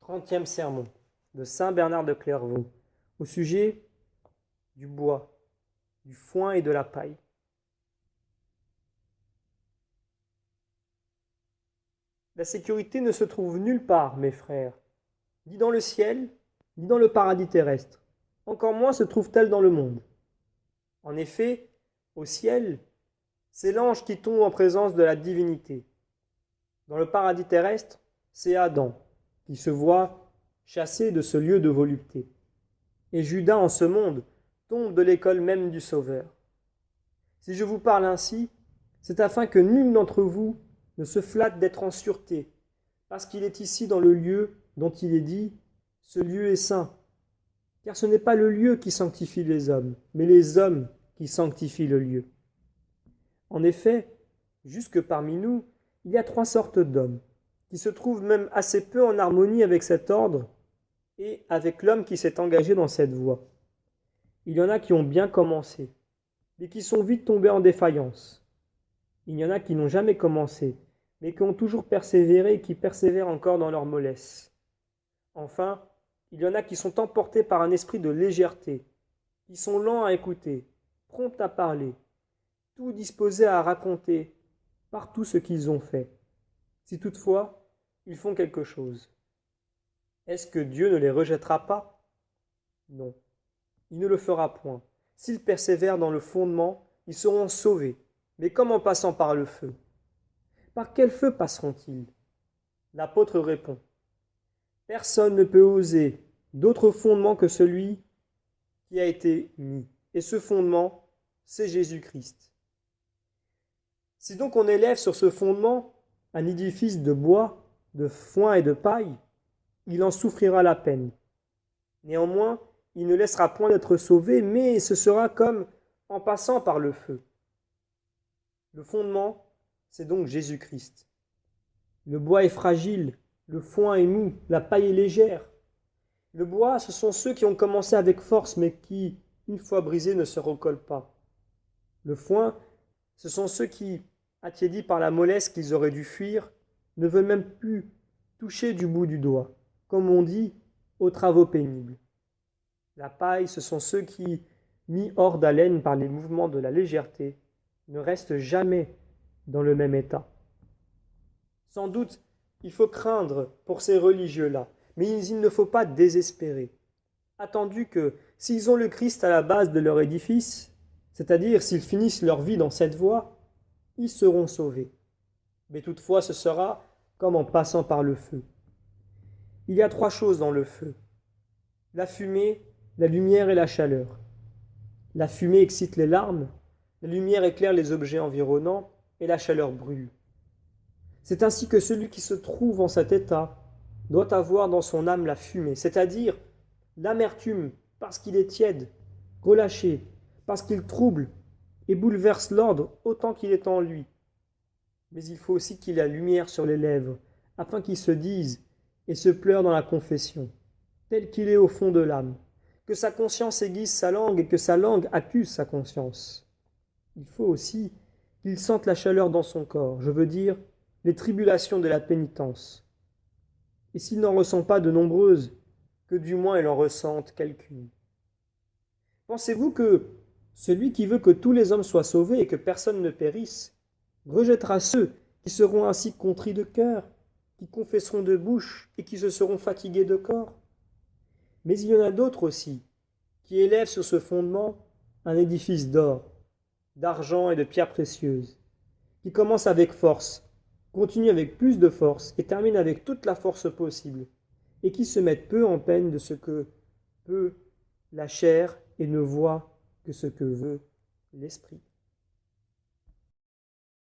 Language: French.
30e sermon de saint Bernard de Clairvaux au sujet du bois, du foin et de la paille. La sécurité ne se trouve nulle part, mes frères, ni dans le ciel, ni dans le paradis terrestre. Encore moins se trouve-t-elle dans le monde. En effet, au ciel, c'est l'ange qui tombe en présence de la divinité. Dans le paradis terrestre, c'est Adam qui se voit chassé de ce lieu de volupté. Et Judas en ce monde tombe de l'école même du Sauveur. Si je vous parle ainsi, c'est afin que nul d'entre vous ne se flatte d'être en sûreté, parce qu'il est ici dans le lieu dont il est dit « Ce lieu est saint ». Car ce n'est pas le lieu qui sanctifie les hommes, mais les hommes qui sanctifient le lieu. En effet, jusque parmi nous, il y a 3 sortes d'hommes, qui se trouvent même assez peu en harmonie avec cet ordre et avec l'homme qui s'est engagé dans cette voie. Il y en a qui ont bien commencé, mais qui sont vite tombés en défaillance. Il y en a qui n'ont jamais commencé, mais qui ont toujours persévéré et qui persévèrent encore dans leur mollesse. Enfin, il y en a qui sont emportés par un esprit de légèreté, qui sont lents à écouter, prompts à parler, tout disposés à raconter partout ce qu'ils ont fait, si toutefois ils font quelque chose. Est-ce que Dieu ne les rejettera pas? Non, il ne le fera point. S'ils persévèrent dans le fondement, ils seront sauvés, mais comme en passant par le feu. Par quel feu passeront-ils? L'apôtre répond: personne ne peut oser d'autre fondement que celui qui a été mis. Et ce fondement, c'est Jésus-Christ. Si donc on élève sur ce fondement un édifice de bois, de foin et de paille, il en souffrira la peine. Néanmoins, il ne laissera point d'être sauvé, mais ce sera comme en passant par le feu. Le fondement, c'est donc Jésus-Christ. Le bois est fragile, le foin est mou, la paille est légère. Le bois, ce sont ceux qui ont commencé avec force, mais qui, une fois brisés, ne se recollent pas. Le foin, ce sont ceux qui, attiédis par la mollesse qu'ils auraient dû fuir, ne veulent même plus toucher du bout du doigt, comme on dit, aux travaux pénibles. La paille, ce sont ceux qui, mis hors d'haleine par les mouvements de la légèreté, ne restent jamais dans le même état. Sans doute, il faut craindre pour ces religieux-là, mais il ne faut pas désespérer. Attendu que, s'ils ont le Christ à la base de leur édifice, c'est-à-dire s'ils finissent leur vie dans cette voie, ils seront sauvés. Mais toutefois, ce sera comme en passant par le feu. Il y a 3 choses dans le feu: la fumée, la lumière et la chaleur. La fumée excite les larmes, la lumière éclaire les objets environnants et la chaleur brûle. C'est ainsi que celui qui se trouve en cet état doit avoir dans son âme la fumée, c'est-à-dire l'amertume parce qu'il est tiède, relâché, parce qu'il trouble et bouleverse l'ordre autant qu'il est en lui. Mais il faut aussi qu'il ait la lumière sur les lèvres, afin qu'il se dise et se pleure dans la confession, tel qu'il est au fond de l'âme, que sa conscience aiguise sa langue et que sa langue accuse sa conscience. Il faut aussi qu'il sente la chaleur dans son corps, je veux dire les tribulations de la pénitence. Et s'il n'en ressent pas de nombreuses, que du moins il en ressente quelqu'une. Pensez-vous que celui qui veut que tous les hommes soient sauvés et que personne ne périsse, rejettera ceux qui seront ainsi contrits de cœur, qui confesseront de bouche et qui se seront fatigués de corps? Mais il y en a d'autres aussi, qui élèvent sur ce fondement un édifice d'or, d'argent et de pierres précieuses, qui commence avec force, continue avec plus de force et termine avec toute la force possible, et qui se mettent peu en peine de ce que peut la chair et ne voient que ce que veut l'esprit.